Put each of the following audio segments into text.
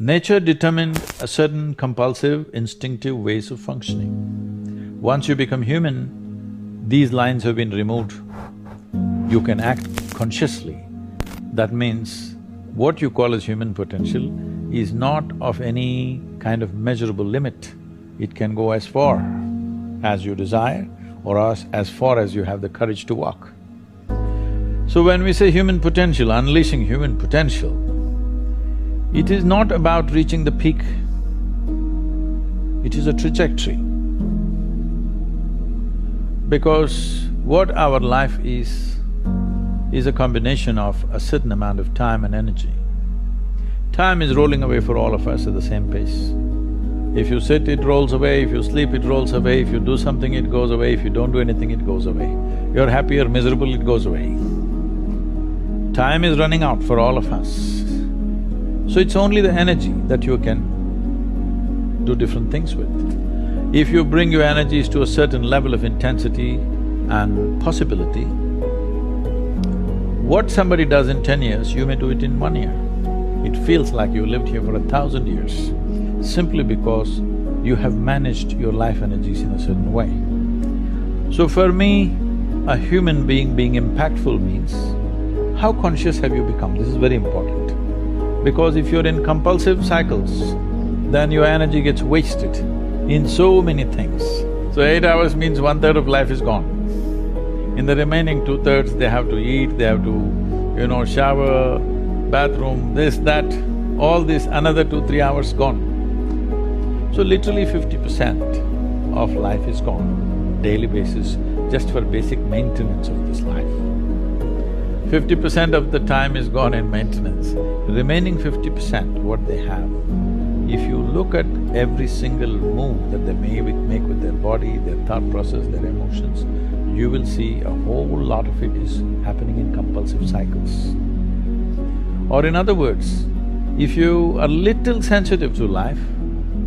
Nature determined a certain compulsive, instinctive ways of functioning. Once you become human, these lines have been removed. You can act consciously. That means what you call as human potential is not of any kind of measurable limit. It can go as far as you desire or as far as you have the courage to walk. So when we say human potential, unleashing human potential, it is not about reaching the peak, it is a trajectory. Because what our life is a combination of a certain amount of time and energy. Time is rolling away for all of us at the same pace. If you sit, it rolls away, if you sleep, it rolls away, if you do something, it goes away, if you don't do anything, it goes away. You're happy or miserable, it goes away. Time is running out for all of us. So it's only the energy that you can do different things with. If you bring your energies to a certain level of intensity and possibility, what somebody does in 10 years, you may do it in 1 year. It feels like you lived here for 1,000 years, simply because you have managed your life energies in a certain way. So for me, a human being impactful means, how conscious have you become? This is very important. Because if you're in compulsive cycles, then your energy gets wasted in so many things. So 8 hours means 1/3 of life is gone. In the remaining 2/3, they have to eat, they have to, shower, bathroom, this, that, all this, another 2-3 hours gone. So literally 50% of life is gone, daily basis, just for basic maintenance of this life. 50% of the time is gone in maintenance. Remaining 50%, what they have, if you look at every single move that they may make with their body, their thought process, their emotions, you will see a whole lot of it is happening in compulsive cycles. Or in other words, if you are little sensitive to life,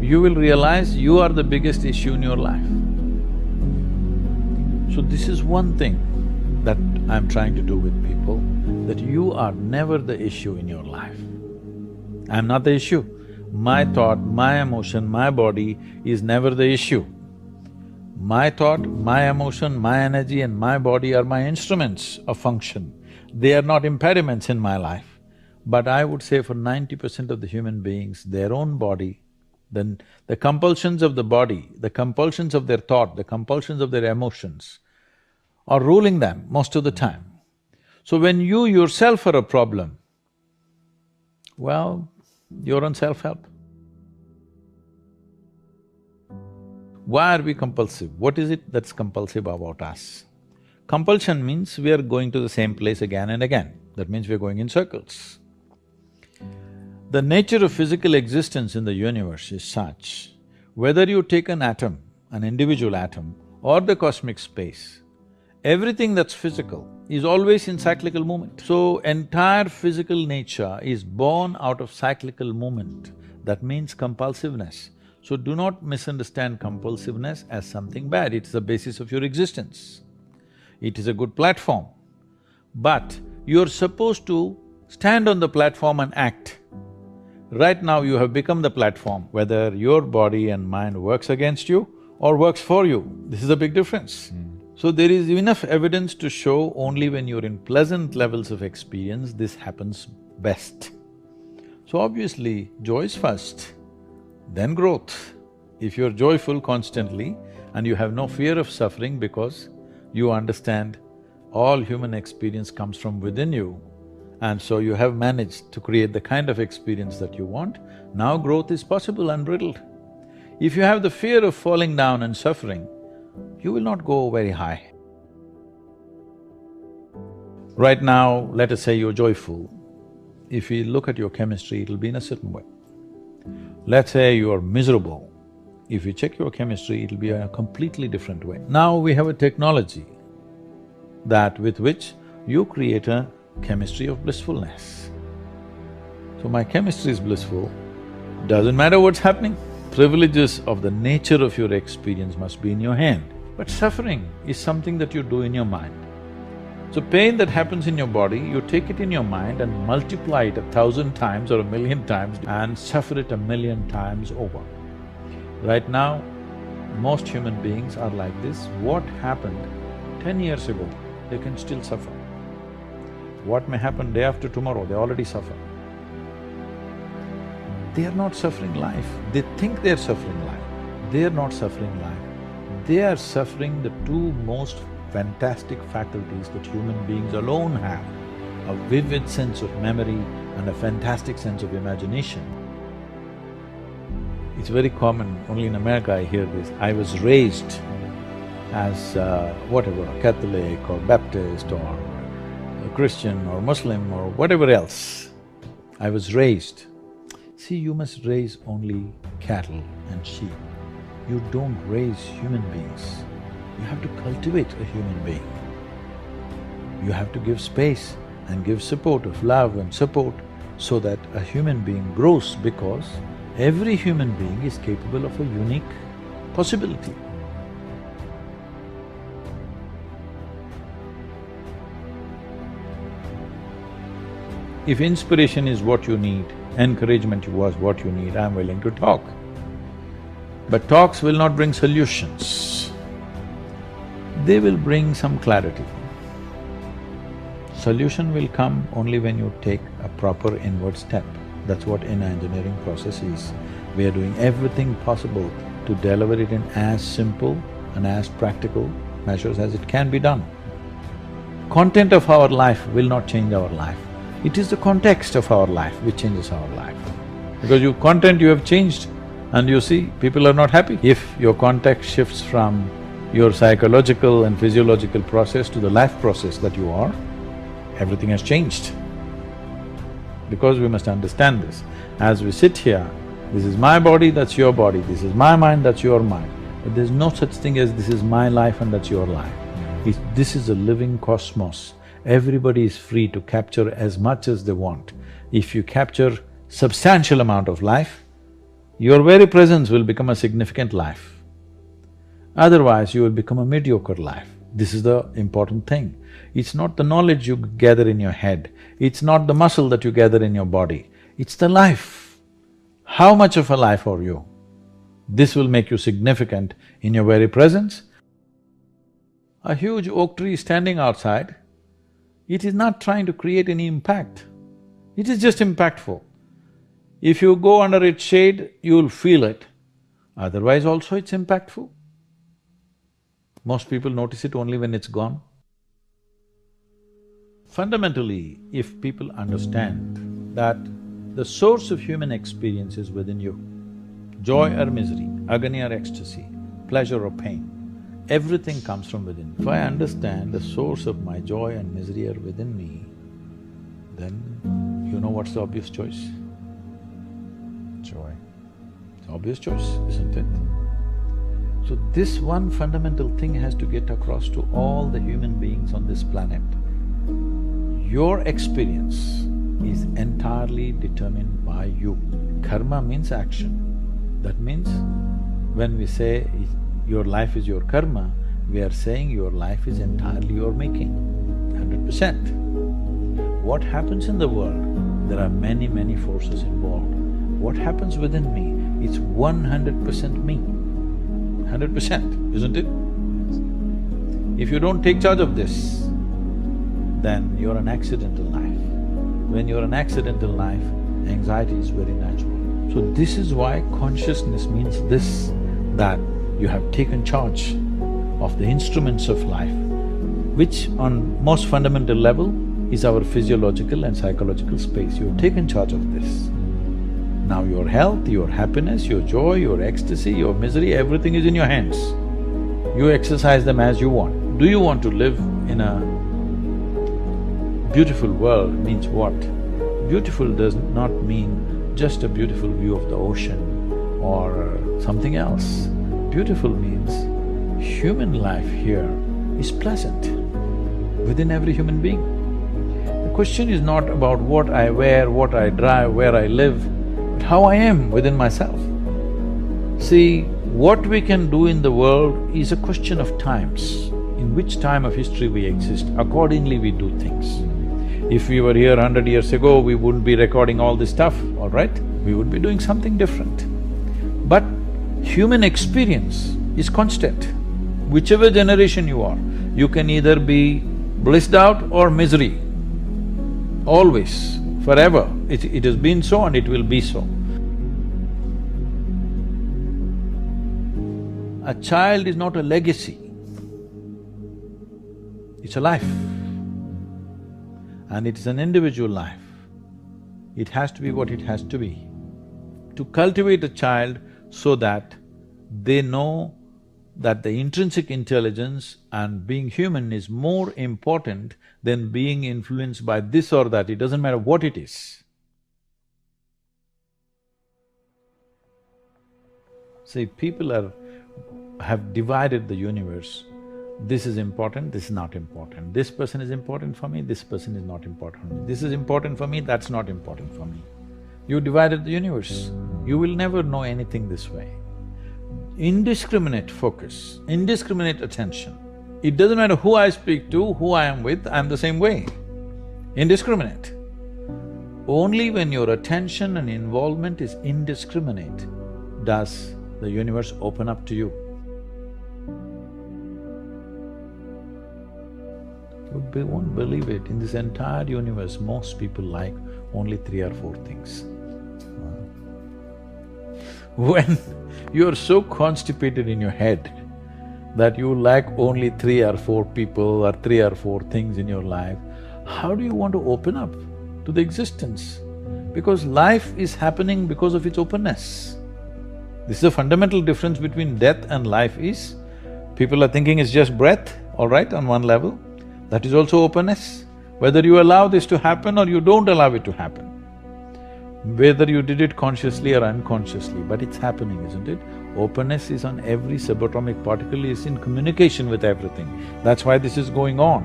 you will realize you are the biggest issue in your life. So this is one thing that I'm trying to do with people, that you are never the issue in your life. I'm not the issue. My thought, my emotion, my body is never the issue. My thought, my emotion, my energy and my body are my instruments of function. They are not impediments in my life. But I would say for 90% of the human beings, their own body, then the compulsions of the body, the compulsions of their thought, the compulsions of their emotions are ruling them most of the time. So when you yourself are a problem, well, you're on self-help. Why are we compulsive? What is it that's compulsive about us? Compulsion means we are going to the same place again and again. That means we're going in circles. The nature of physical existence in the universe is such, whether you take an atom, an individual atom, or the cosmic space, everything that's physical is always in cyclical movement. So, entire physical nature is born out of cyclical movement. That means compulsiveness. So do not misunderstand compulsiveness as something bad, it's the basis of your existence. It is a good platform. But you're supposed to stand on the platform and act. Right now you have become the platform, whether your body and mind works against you or works for you. This is a big difference. So there is enough evidence to show only when you're in pleasant levels of experience, this happens best. So obviously, joy is first, then growth. If you're joyful constantly and you have no fear of suffering because you understand all human experience comes from within you, and so you have managed to create the kind of experience that you want, now growth is possible unbridled. If you have the fear of falling down and suffering, you will not go very high. Right now, let us say you're joyful. If we look at your chemistry, it'll be in a certain way. Let's say you're miserable. If you check your chemistry, it'll be a completely different way. Now we have a technology with which you create a chemistry of blissfulness. So my chemistry is blissful, doesn't matter what's happening. Privileges of the nature of your experience must be in your hand. But suffering is something that you do in your mind. So pain that happens in your body, you take it in your mind and multiply it 1,000 times or 1,000,000 times and suffer it 1,000,000 times over. Right now, most human beings are like this. What happened 10 years ago, they can still suffer. What may happen day after tomorrow, they already suffer. They are not suffering life, they think they're suffering life. They are not suffering life. They are suffering the two most fantastic faculties that human beings alone have, a vivid sense of memory and a fantastic sense of imagination. It's very common, only in America I hear this. I was raised as whatever, Catholic or Baptist or a Christian or Muslim or whatever else. I was raised. See, you must raise only cattle and sheep. You don't raise human beings. You have to cultivate a human being. You have to give space and give support of love and support so that a human being grows, because every human being is capable of a unique possibility. If inspiration is what you need, encouragement was what you need, I'm willing to talk. But talks will not bring solutions. They will bring some clarity. Solution will come only when you take a proper inward step. That's what inner engineering process is. We are doing everything possible to deliver it in as simple and as practical measures as it can be done. Content of our life will not change our life. It is the context of our life which changes our life. Because your content you have changed and you see, people are not happy. If your context shifts from your psychological and physiological process to the life process that you are, everything has changed. Because we must understand this. As we sit here, this is my body, that's your body, this is my mind, that's your mind. But there's no such thing as this is my life and that's your life. This is a living cosmos. Everybody is free to capture as much as they want. If you capture substantial amount of life, your very presence will become a significant life. Otherwise, you will become a mediocre life. This is the important thing. It's not the knowledge you gather in your head, it's not the muscle that you gather in your body, it's the life. How much of a life are you? This will make you significant in your very presence. A huge oak tree standing outside, it is not trying to create any impact, it is just impactful. If you go under its shade, you'll feel it, otherwise also it's impactful. Most people notice it only when it's gone. Fundamentally, if people understand that the source of human experience is within you, joy or misery, agony or ecstasy, pleasure or pain, everything comes from within. If I understand the source of my joy and misery are within me, then you know what's the obvious choice? Joy. It's the obvious choice, isn't it? So this one fundamental thing has to get across to all the human beings on this planet. Your experience is entirely determined by you. Karma means action. That means when we say your life is your karma, we are saying your life is entirely your making, 100%. What happens in the world, there are many, many forces involved. What happens within me, it's 100% me, 100%, isn't it? If you don't take charge of this, then you're an accidental life. When you're an accidental life, anxiety is very natural. So this is why consciousness means this, that you have taken charge of the instruments of life, which on most fundamental level is our physiological and psychological space. You've taken charge of this. Now your health, your happiness, your joy, your ecstasy, your misery, everything is in your hands. You exercise them as you want. Do you want to live in a beautiful world means what? Beautiful does not mean just a beautiful view of the ocean or something else. Beautiful means human life here is pleasant within every human being. The question is not about what I wear, what I drive, where I live, but how I am within myself. See, what we can do in the world is a question of times. in which time of history we exist, accordingly we do things. If we were here 100 years ago, we wouldn't be recording all this stuff, all right? We would be doing something different. But human experience is constant. Whichever generation you are, you can either be blissed out or misery. Always, forever. It has been so and it will be so. A child is not a legacy, it's a life. And it is an individual life. It has to be what it has to be. To cultivate a child so that they know that the intrinsic intelligence and being human is more important than being influenced by this or that, it doesn't matter what it is. See, people have divided the universe. This is important, this is not important. This person is important for me, this person is not important for me. This is important for me, that's not important for me. You divided the universe. You will never know anything this way. Indiscriminate focus, indiscriminate attention. It doesn't matter who I speak to, who I am with, I'm the same way. Indiscriminate. Only when your attention and involvement is indiscriminate does the universe open up to you. You won't believe it, in this entire universe, most people like only 3 or 4 things. When you're so constipated in your head that you like only 3 or 4 people or 3 or 4 things in your life, how do you want to open up to the existence? Because life is happening because of its openness. This is a fundamental difference between death and life is, people are thinking it's just breath, all right, on one level. That is also openness. Whether you allow this to happen or you don't allow it to happen, whether you did it consciously or unconsciously, but it's happening, isn't it? Openness is on every subatomic particle, is in communication with everything. That's why this is going on.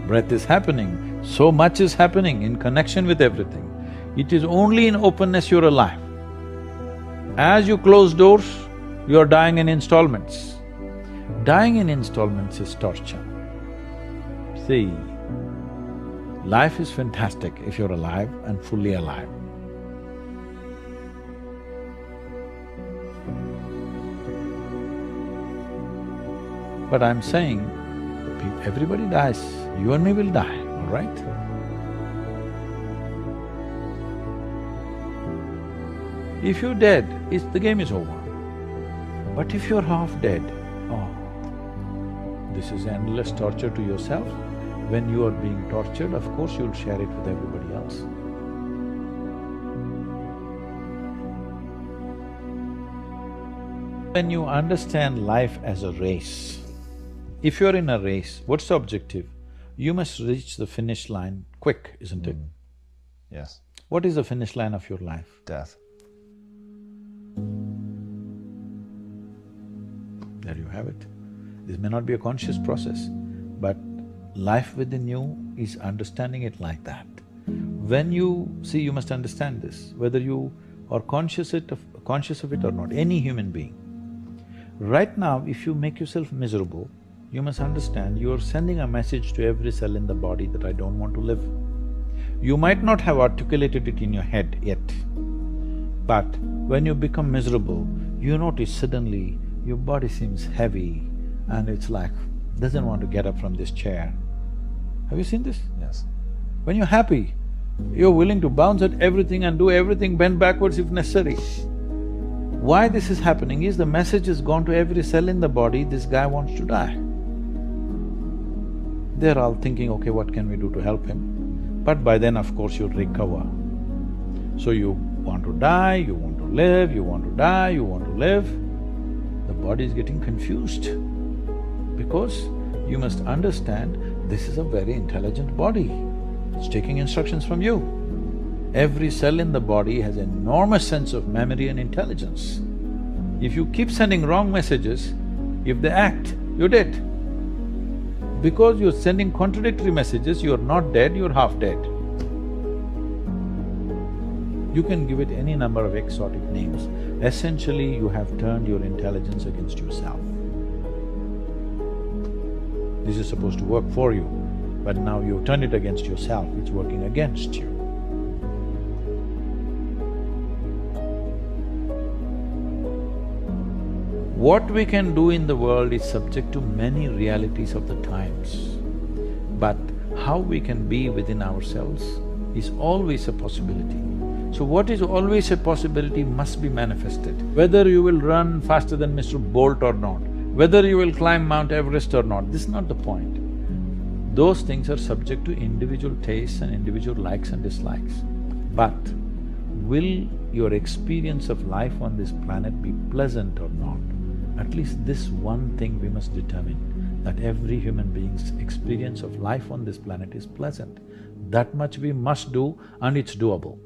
Breath is happening, so much is happening in connection with everything. It is only in openness you're alive. As you close doors, you're dying in installments. Dying in installments is torture. See, life is fantastic if you're alive and fully alive. But I'm saying, everybody dies, you and me will die, all right? If you're dead, the game is over. But if you're half dead, oh, this is endless torture to yourself. When you are being tortured, of course you'll share it with everybody else. When you understand life as a race, if you're in a race, what's the objective? You must reach the finish line quick, isn't it? Yes. What is the finish line of your life? Death. There you have it. This may not be a conscious process, but life within you is understanding it like that. When you… see, you must understand this, whether you are conscious of it or not, any human being. Right now, if you make yourself miserable, you must understand you are sending a message to every cell in the body that I don't want to live. You might not have articulated it in your head yet, but when you become miserable, you notice suddenly your body seems heavy and it's like, doesn't want to get up from this chair. Have you seen this? Yes. When you're happy, you're willing to bounce at everything and do everything, bend backwards if necessary. Why this is happening is the message has gone to every cell in the body, this guy wants to die. They're all thinking, okay, what can we do to help him? But by then, of course, you'll recover. So you want to die, you want to live, you want to die, you want to live. The body is getting confused because you must understand this is a very intelligent body. It's taking instructions from you. Every cell in the body has an enormous sense of memory and intelligence. If you keep sending wrong messages, if they act, you're dead. Because you're sending contradictory messages, you're not dead, you're half dead. You can give it any number of exotic names. Essentially, you have turned your intelligence against yourself. this is supposed to work for you, but now you've turned it against yourself, it's working against you. What we can do in the world is subject to many realities of the times, but how we can be within ourselves is always a possibility. So what is always a possibility must be manifested. Whether you will run faster than Mr. Bolt or not, whether you will climb Mount Everest or not, this is not the point. Those things are subject to individual tastes and individual likes and dislikes. But will your experience of life on this planet be pleasant or not? At least this one thing we must determine, that every human being's experience of life on this planet is pleasant. That much we must do, and it's doable.